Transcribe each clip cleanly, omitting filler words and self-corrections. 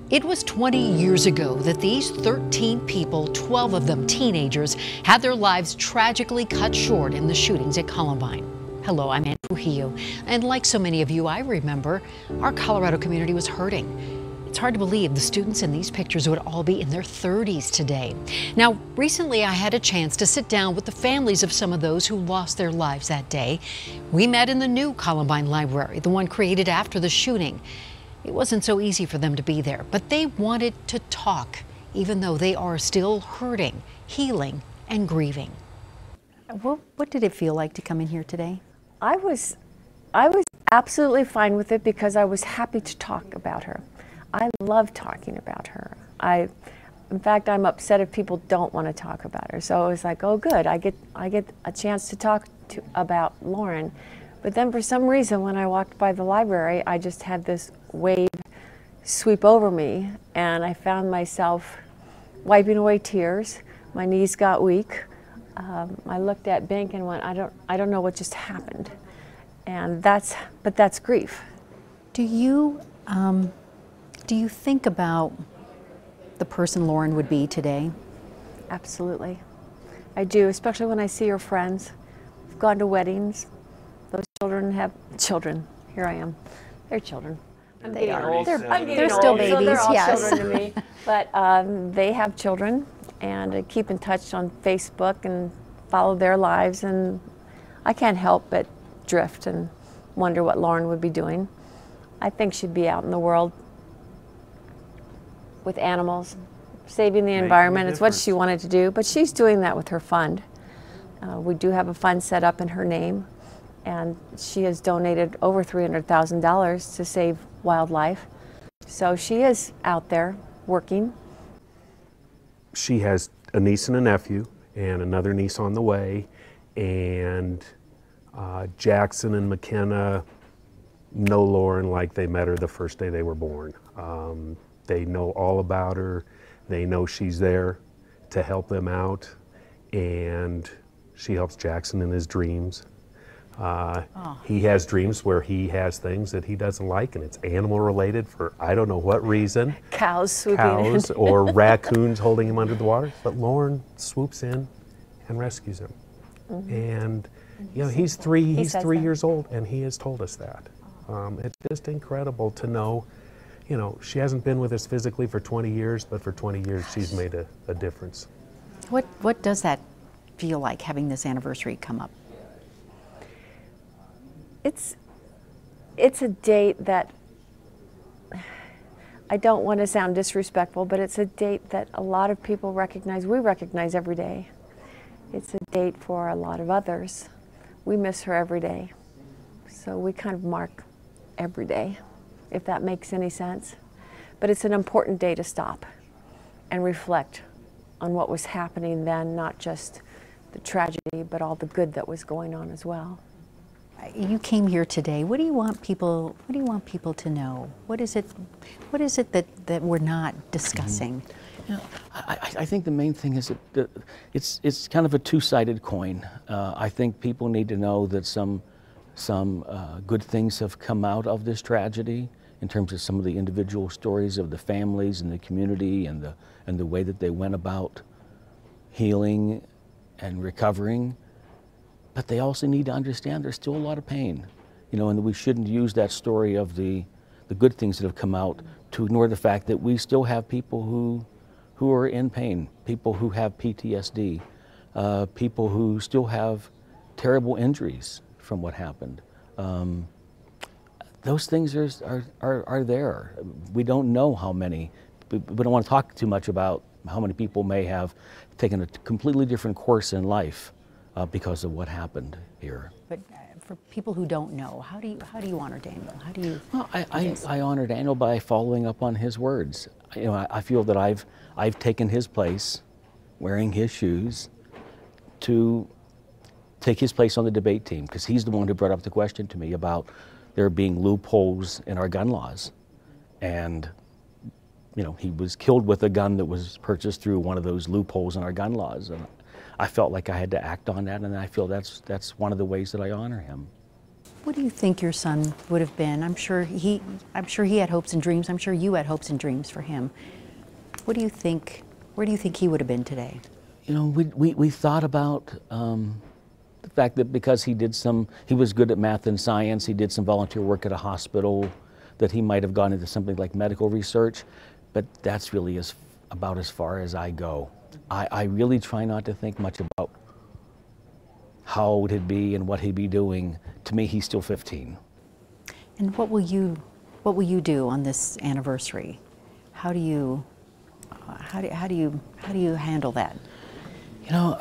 It was 20 years ago that these 13 people, 12 of them teenagers, had their lives tragically cut short in the shootings at Columbine. Hello, I'm Trujillo, and like so many of you, I remember our Colorado community was hurting. It's hard to believe the students in these pictures would all be in their 30s today. Now, recently I had a chance to sit down with the families of some of those who lost their lives that day. We met in the new Columbine Library, the one created after the shooting. It wasn't so easy for them to be there, but they wanted to talk, even though they are still hurting, healing, and grieving. What did it feel like to come in here today? I was absolutely fine with it because I was happy to talk about her. I love talking about her. In fact, I'm upset if people don't want to talk about her. So it was like, oh, good, I get a chance to talk about Lauren. But then for some reason, when I walked by the library, I just had this wave sweep over me, and I found myself wiping away tears. My knees got weak. I looked at Bink and went, I don't know what just happened. And that's grief. Do you think about the person Lauren would be today? Absolutely. I do, especially when I see her friends. I've gone to weddings. Those children have children. Here I am. They're children. I'm getting old. They're still babies, so they're all yes. children to me. But they have children, and I keep in touch on Facebook and follow their lives, and I can't help but drift and wonder what Lauren would be doing. I think she'd be out in the world with animals, saving the environment. It's what she wanted to do, but she's doing that with her fund. We do have a fund set up in her name, and she has donated over $300,000 to save wildlife. So she is out there working. She has a niece and a nephew, and another niece on the way, and Jackson and McKenna know Lauren like they met her the first day they were born. They know all about her. They know she's there to help them out, and she helps Jackson in his dreams. He has dreams where he has things that he doesn't like, and it's animal related for I don't know what reason. Cows swooping in. Or raccoons holding him under the water. But Lauren swoops in and rescues him. Mm-hmm. And you know, he's three years old, and he has told us that. It's just incredible to know, you know, she hasn't been with us physically for 20 years, but for 20 years she's made a difference. What does that feel like, having this anniversary come up? It's a date that, I don't want to sound disrespectful, but it's a date that a lot of people recognize. We recognize every day. It's a date for a lot of others. We miss her every day. So we kind of mark every day, if that makes any sense. But it's an important day to stop and reflect on what was happening then, not just the tragedy, but all the good that was going on as well. You came here today. What do you want people to know? What is it that we're not discussing? You know, I think the main thing is that it's kind of a two-sided coin. I think people need to know that some good things have come out of this tragedy in terms of some of the individual stories of the families and the community and the way that they went about healing and recovering. But they also need to understand there's still a lot of pain, you know, and we shouldn't use that story of the good things that have come out to ignore the fact that we still have people who are in pain, people who have PTSD, people who still have terrible injuries from what happened. Those things are there. We don't know how many. We don't want to talk too much about how many people may have taken a completely different course in life because of what happened here. But for people who don't know, how do you honor Daniel? How do you? Well, I honor Daniel by following up on his words. You know, I feel that I've taken his place, wearing his shoes, to take his place on the debate team, because he's the one who brought up the question to me about there being loopholes in our gun laws. And you know, he was killed with a gun that was purchased through one of those loopholes in our gun laws. And I felt like I had to act on that, and I feel that's one of the ways that I honor him. What do you think your son would have been? I'm sure he had hopes and dreams. I'm sure you had hopes and dreams for him. What do you think? Where do you think he would have been today? You know, we thought about the fact that because he was good at math and science, he did some volunteer work at a hospital, that he might have gone into something like medical research, but that's really about as far as I go. I really try not to think much about how would it be and what he'd be doing. To me, he's still 15. And what will you do on this anniversary? How do you handle that? You know,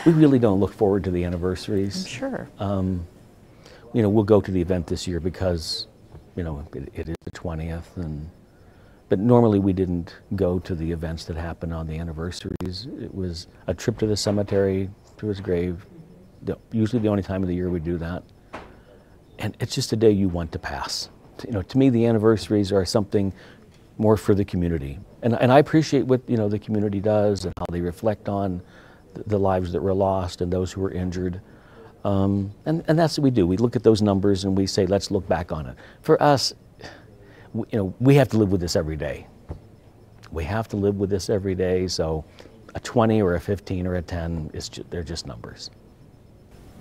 we really don't look forward to the anniversaries. I'm sure. You know, we'll go to the event this year because, you know, it is the 20th, but normally we didn't go to the events that happened on the anniversaries. It was a trip to the cemetery, to his grave, usually the only time of the year we do that. And it's just a day you want to pass. You know, to me, the anniversaries are something more for the community. And I appreciate what, you know, the community does and how they reflect on the lives that were lost and those who were injured. And that's what we do. We look at those numbers and we say, let's look back on it. For us, you know, we have to live with this every day. We have to live with this every day, so a 20 or a 15 or a 10, they're just numbers.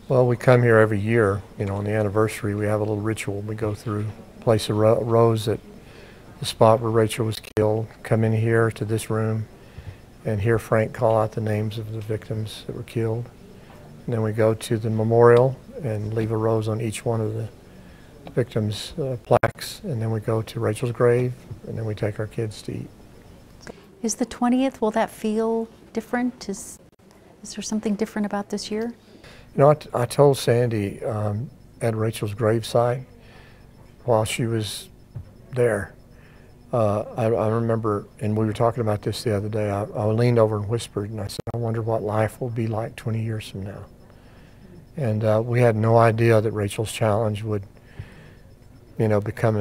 Well, we come here every year, you know, on the anniversary. We have a little ritual. We go through, place a rose at the spot where Rachel was killed, come in here to this room, and hear Frank call out the names of the victims that were killed. And then we go to the memorial and leave a rose on each one of the victims' plaques. And then we go to Rachel's grave, and then we take our kids to eat. Is the 20th, will that feel different? Is there something different about this year? You know, I told Sandy at Rachel's gravesite while she was there, I remember, and we were talking about this the other day, I leaned over and whispered, and I said, I wonder what life will be like 20 years from now. And we had no idea that Rachel's challenge would, you know, become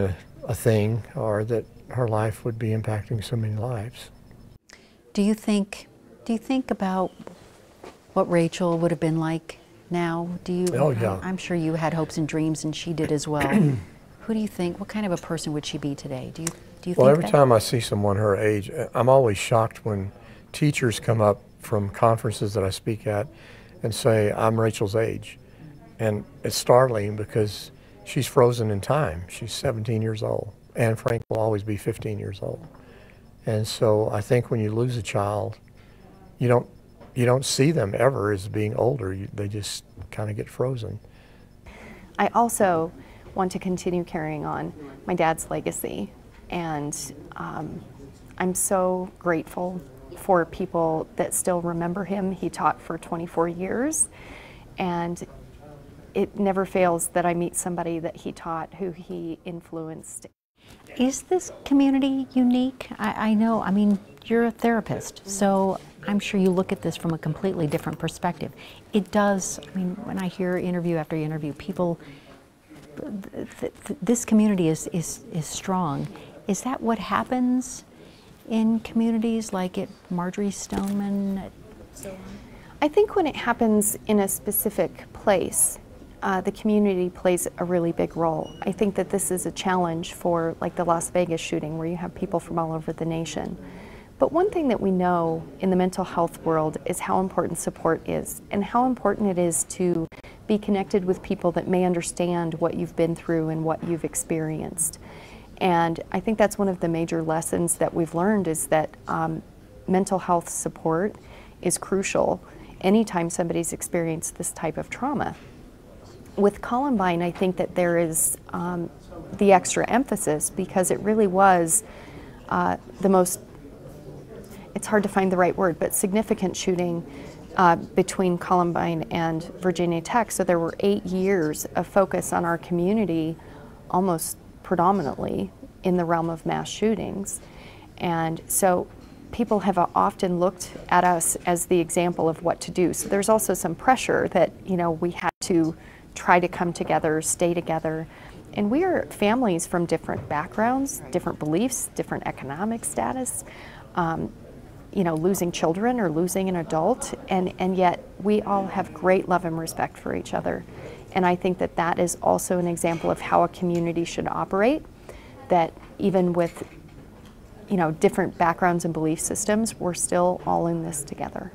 a thing, or that her life would be impacting so many lives. Do you think about what Rachel would have been like now? Oh, yeah. I'm sure you had hopes and dreams, and she did as well. Who do you think, what kind of a person would she be today? Do you think Well, every time I see someone her age, I'm always shocked when teachers come up from conferences that I speak at and say, I'm Rachel's age. And it's startling because she's frozen in time. She's 17 years old, and Frank will always be 15 years old. And so I think when you lose a child, you don't see them ever as being older. They just kind of get frozen. I also want to continue carrying on my dad's legacy, and I'm so grateful for people that still remember him. He taught for 24 years, and it never fails that I meet somebody that he taught, who he influenced. Is this community unique? I know, I mean, you're a therapist, so I'm sure you look at this from a completely different perspective. It does, I mean, when I hear interview after interview, people, this community is strong. Is that what happens in communities like at Marjorie Stoneman? I think when it happens in a specific place, the community plays a really big role. I think that this is a challenge for like the Las Vegas shooting, where you have people from all over the nation. But one thing that we know in the mental health world is how important support is, and how important it is to be connected with people that may understand what you've been through and what you've experienced. And I think that's one of the major lessons that we've learned, is that mental health support is crucial anytime somebody's experienced this type of trauma. With Columbine, I think that there is the extra emphasis, because it really was the most, it's hard to find the right word, but significant shooting between Columbine and Virginia Tech. So there were 8 years of focus on our community, almost predominantly in the realm of mass shootings. And so people have often looked at us as the example of what to do. So there's also some pressure that, you know, we had to try to come together, stay together. And we are families from different backgrounds, different beliefs, different economic status, you know, losing children or losing an adult, and yet we all have great love and respect for each other. And I think that that is also an example of how a community should operate, that even with, you know, different backgrounds and belief systems, we're still all in this together.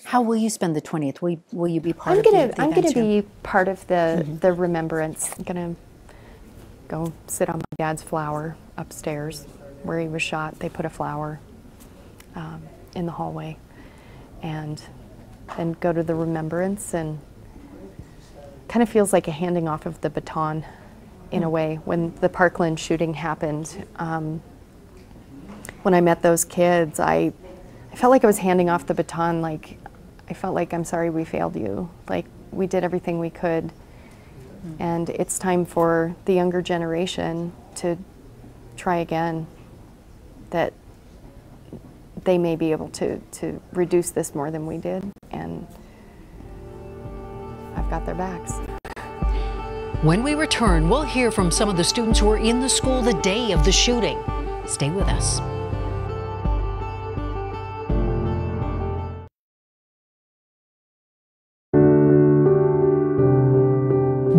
How will you spend the 20th? Will you be part of the I'm going events to here? be part of the remembrance. I'm going to go sit on my dad's flower upstairs where he was shot. They put a flower in the hallway, and then go to the remembrance, and kind of feels like a handing off of the baton in a way. When the Parkland shooting happened, when I met those kids, I felt like I was handing off the baton. Like, I felt like, I'm sorry we failed you. Like, we did everything we could. And it's time for the younger generation to try again, that they may be able to reduce this more than we did. And I've got their backs. When we return, we'll hear from some of the students who were in the school the day of the shooting. Stay with us.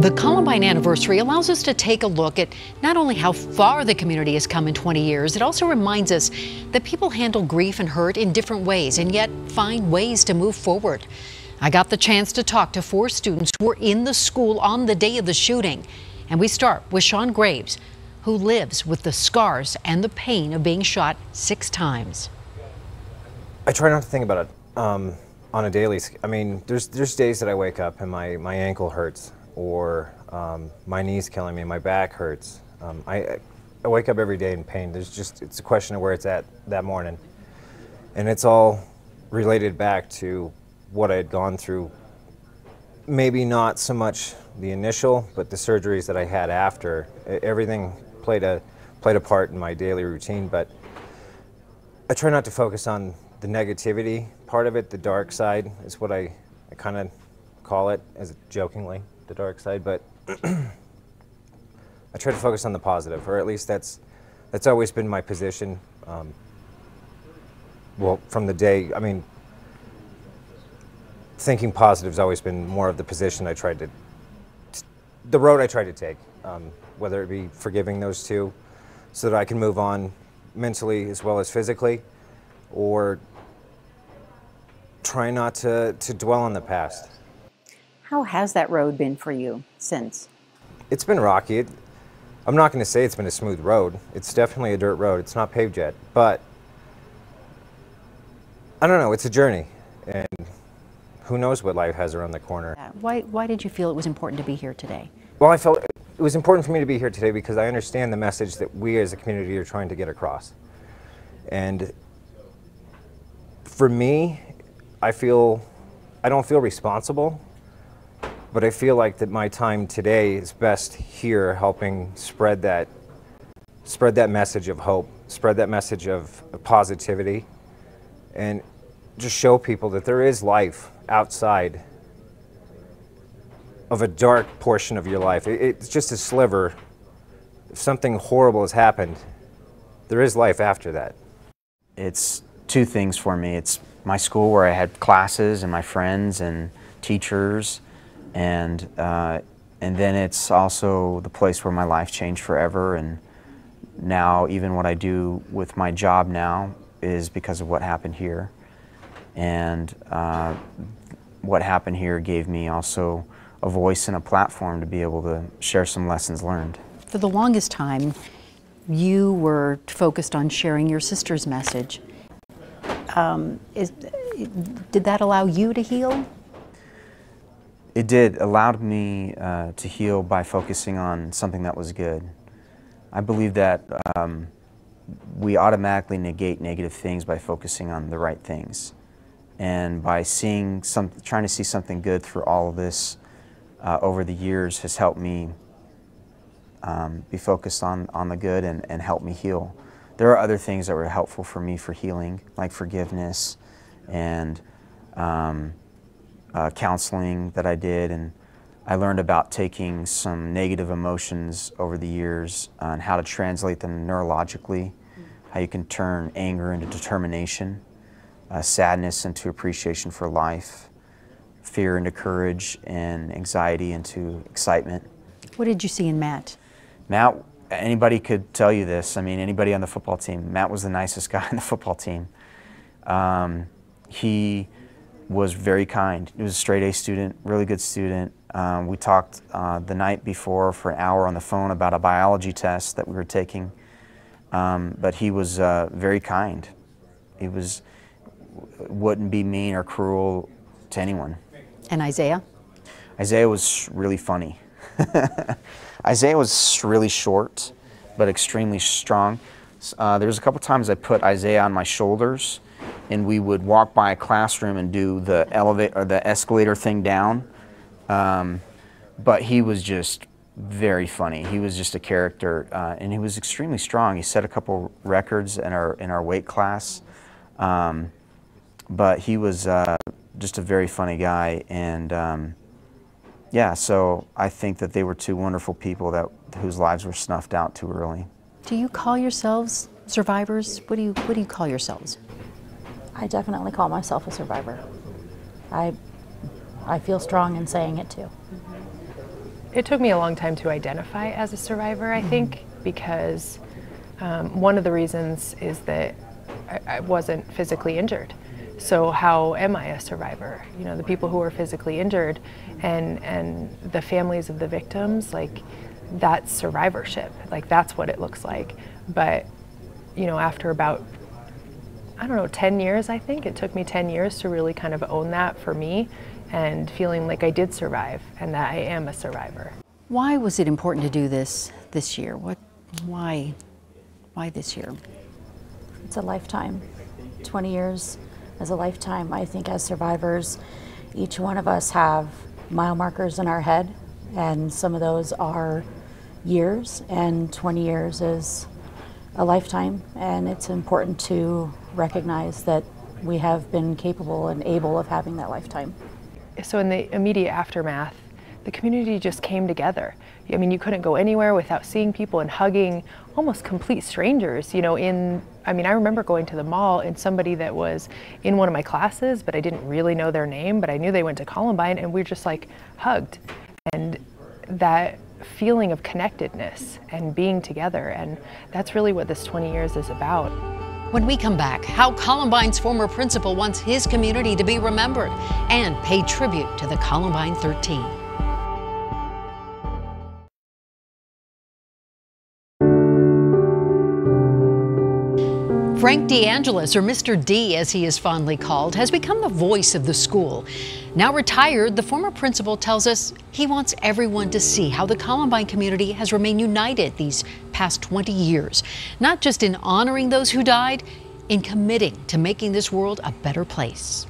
The Columbine anniversary allows us to take a look at not only how far the community has come in 20 years, it also reminds us that people handle grief and hurt in different ways and yet find ways to move forward. I got the chance to talk to 4 students who were in the school on the day of the shooting. And we start with Sean Graves, who lives with the scars and the pain of being shot 6 times. I try not to think about it on a daily. I mean, there's days that I wake up and my ankle hurts, or my knee's killing me, my back hurts. I wake up every day in pain. It's a question of where it's at that morning. And it's all related back to what I had gone through. Maybe not so much the initial, but the surgeries that I had after. Everything played a part in my daily routine, but I try not to focus on the negativity part of it. The dark side is what I kind of call it, as jokingly, the dark side, but I try to focus on the positive, or at least that's always been my position. Well, from the day, I mean, thinking positive has always been more of the position the road I try to take, whether it be forgiving those two so that I can move on mentally as well as physically, or try not to dwell on the past. How has that road been for you since? It's been rocky. I'm not going to say it's been a smooth road. It's definitely a dirt road. It's not paved yet, but I don't know, it's a journey, and who knows what life has around the corner. Why did you feel it was important to be here today? Well, I felt it was important for me to be here today because I understand the message that we as a community are trying to get across. And for me, I don't feel responsible, but I feel like that my time today is best here helping spread that message of hope, spread that message of positivity, and just show people that there is life outside of a dark portion of your life. It's just a sliver. If something horrible has happened, there is life after that. It's 2 things for me. It's my school where I had classes and my friends and teachers, and then it's also the place where my life changed forever, and now even what I do with my job now is because of what happened here. And what happened here gave me also a voice and a platform to be able to share some lessons learned. For the longest time, you were focused on sharing your sister's message. Did that allow you to heal? It did. Allowed me to heal by focusing on something that was good. I believe that we automatically negate negative things by focusing on the right things. And by trying to see something good through all of this over the years has helped me be focused on the good and help me heal. There are other things that were helpful for me for healing, like forgiveness and counseling that I did, and I learned about taking some negative emotions over the years and how to translate them neurologically, how you can turn anger into determination, sadness into appreciation for life, fear into courage and anxiety into excitement. What did you see in Matt? Matt, anybody could tell you this. I mean, anybody on the football team. Matt was the nicest guy on the football team. He was very kind. He was a straight A student, really good student. We talked the night before for an hour on the phone about a biology test that we were taking. But he was very kind. He wouldn't be mean or cruel to anyone. And Isaiah? Isaiah was really funny. Isaiah was really short, but extremely strong. There was a couple times I put Isaiah on my shoulders, and we would walk by a classroom and do the escalator thing down. But he was just very funny. He was just a character, and he was extremely strong. He set a couple records in our weight class, but he was just a very funny guy. And yeah, so I think that they were two wonderful people whose lives were snuffed out too early. Do you call yourselves survivors? What do you call yourselves? I definitely call myself a survivor. I feel strong in saying it too. It took me a long time to identify as a survivor, I think, because one of the reasons is that I wasn't physically injured. So how am I a survivor? You know, the people who are physically injured and the families of the victims, like, that's survivorship. Like, that's what it looks like. But, you know, after about, I don't know, 10 years, I think, it took me 10 years to really kind of own that for me and feeling like I did survive and that I am a survivor. Why was it important to do this year? Why this year? It's a lifetime. 20 years is a lifetime. I think as survivors, each one of us have mile markers in our head, and some of those are years, and 20 years is a lifetime, and it's important to recognize that we have been capable and able of having that lifetime. So in the immediate aftermath, the community just came together. I mean, you couldn't go anywhere without seeing people and hugging almost complete strangers. You know, I mean, I remember going to the mall and somebody that was in one of my classes, but I didn't really know their name, but I knew they went to Columbine, and we just like hugged. And that feeling of connectedness and being together, and that's really what this 20 years is about. When we come back, how Columbine's former principal wants his community to be remembered and pay tribute to the Columbine 13. Frank DeAngelis, or Mr. D as he is fondly called, has become the voice of the school. Now retired, the former principal tells us he wants everyone to see how the Columbine community has remained united these past 20 years, not just in honoring those who died, in committing to making this world a better place.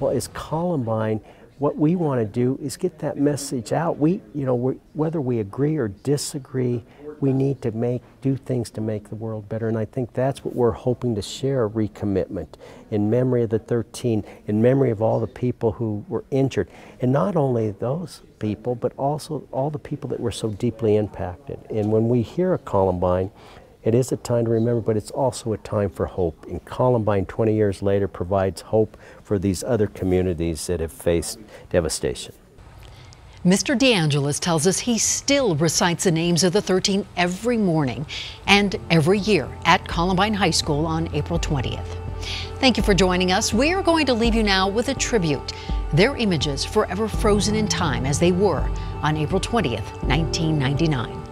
Well, as Columbine, what we want to do is get that message out. Whether we agree or disagree, we need to do things to make the world better, and I think that's what we're hoping to share, a recommitment in memory of the 13, in memory of all the people who were injured, and not only those people, but also all the people that were so deeply impacted. And when we hear of Columbine, it is a time to remember, but it's also a time for hope. And Columbine, 20 years later, provides hope for these other communities that have faced devastation. Mr. DeAngelis tells us he still recites the names of the 13 every morning and every year at Columbine High School on April 20th. Thank you for joining us. We are going to leave you now with a tribute. Their images forever frozen in time as they were on April 20th, 1999.